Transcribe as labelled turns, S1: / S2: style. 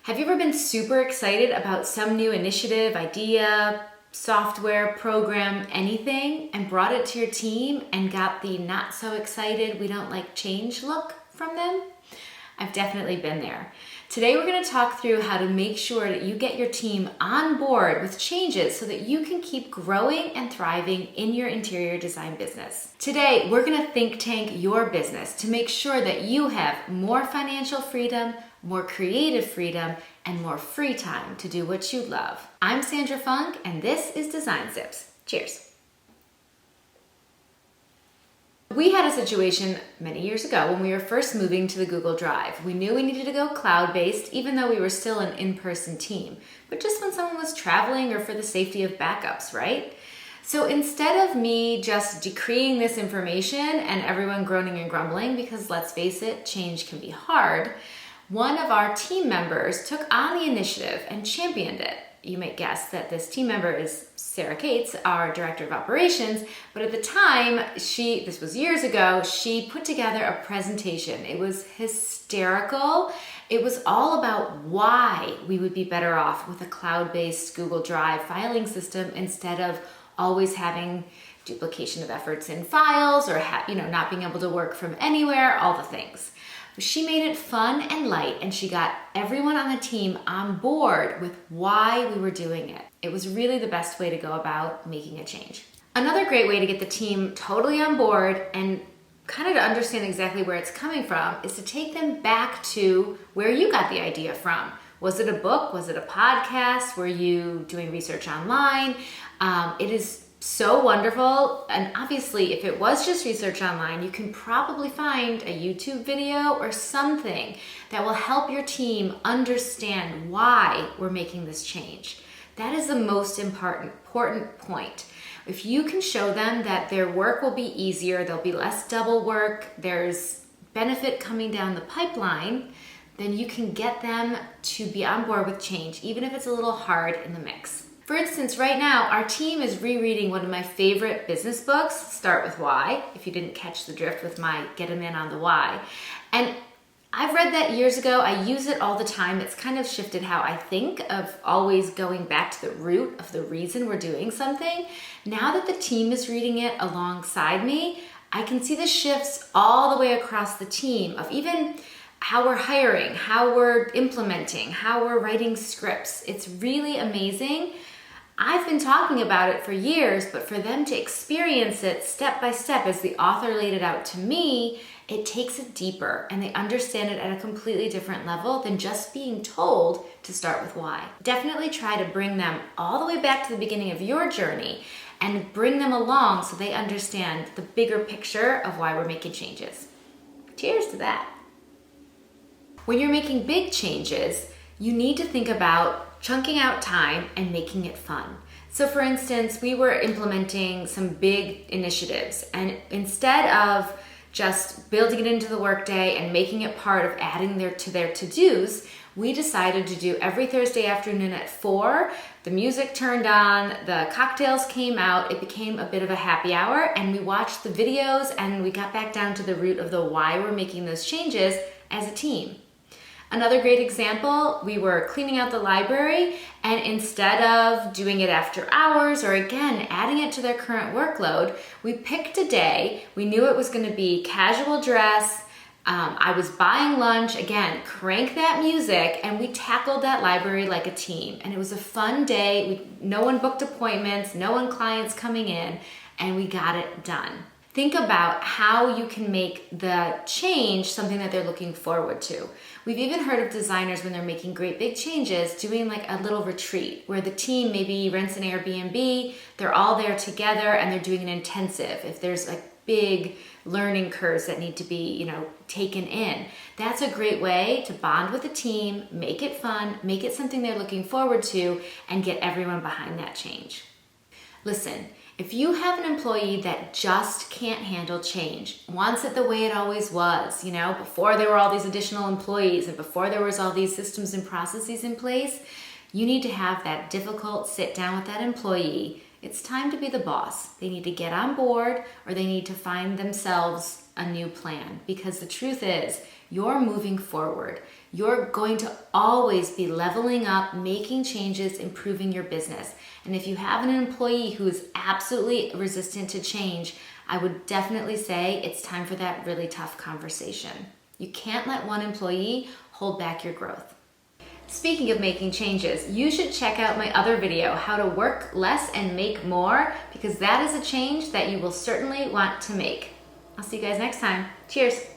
S1: Have you ever been super excited about some new initiative, idea, software, program, anything, and brought it to your team and got the not so excited, we don't like change look from them? I've definitely been there. Today we're going to talk through how to make sure that you get your team on board with changes so that you can keep growing and thriving in your interior design business. Today we're going to think tank your business to make sure that you have more financial freedom, more creative freedom, and more free time to do what you love. I'm Sandra Funk, and this is Design Sips. Cheers. We had a situation many years ago when we were first moving to the Google Drive. We knew we needed to go cloud-based, even though we were still an in-person team, but just when someone was traveling or for the safety of backups, right? So instead of me just decreeing this information and everyone groaning and grumbling, because let's face it, change can be hard, one of our team members took on the initiative and championed it. You might guess that this team member is Sarah Cates, our director of operations, but at the time, this was years ago, she put together a presentation. It was hysterical. It was all about why we would be better off with a cloud-based Google Drive filing system instead of always having duplication of efforts in files or not being able to work from anywhere, all the things. She made it fun and light, and she got everyone on the team on board with why we were doing it. It was really the best way to go about making a change. Another great way to get the team totally on board and kind of to understand exactly where it's coming from is to take them back to where you got the idea from. Was it a book? Was it a podcast? Were you doing research online? It is so wonderful, and obviously if it was just research online, you can probably find a YouTube video or something that will help your team understand why we're making this change. That is the most important point. If you can show them that their work will be easier, there'll be less double work, there's benefit coming down the pipeline, then you can get them to be on board with change, even if it's a little hard in the mix. For instance, right now, our team is rereading one of my favorite business books, Start With Why, if you didn't catch the drift with my Get 'em in on the why. And I've read that years ago. I use it all the time. It's kind of shifted how I think of always going back to the root of the reason we're doing something. Now that the team is reading it alongside me, I can see the shifts all the way across the team of even how we're hiring, how we're implementing, how we're writing scripts. It's really amazing. I've been talking about it for years, but for them to experience it step by step as the author laid it out to me, it takes it deeper and they understand it at a completely different level than just being told to start with why. Definitely try to bring them all the way back to the beginning of your journey and bring them along so they understand the bigger picture of why we're making changes. Cheers to that. When you're making big changes, you need to think about chunking out time and making it fun. So for instance, we were implementing some big initiatives, and instead of just building it into the workday and making it part of adding to their to-dos, we decided to do every Thursday afternoon at 4. The music turned on, the cocktails came out, it became a bit of a happy hour, and we watched the videos and we got back down to the root of the why we're making those changes as a team. Another great example, we were cleaning out the library, and instead of doing it after hours or again adding it to their current workload, we picked a day. We knew it was going to be casual dress. I was buying lunch, again, crank that music, and we tackled that library like a team. And it was a fun day. No one booked appointments, no one clients coming in, and we got it done. Think about how you can make the change something that they're looking forward to. We've even heard of designers when they're making great big changes doing like a little retreat where the team maybe rents an Airbnb, they're all there together and they're doing an intensive. If there's like big learning curves that need to be, taken in. That's a great way to bond with the team, make it fun, make it something they're looking forward to, and get everyone behind that change. Listen, if you have an employee that just can't handle change, wants it the way it always was, before there were all these additional employees and before there was all these systems and processes in place, you need to have that difficult sit down with that employee. It's time to be the boss. They need to get on board or they need to find themselves a new plan, because the truth is you're moving forward. You're going to always be leveling up, making changes, improving your business. And if you have an employee who is absolutely resistant to change, I would definitely say it's time for that really tough conversation. You can't let one employee hold back your growth. Speaking of making changes, you should check out my other video, how to work less and make more, because that is a change that you will certainly want to make. I'll see you guys next time. Cheers.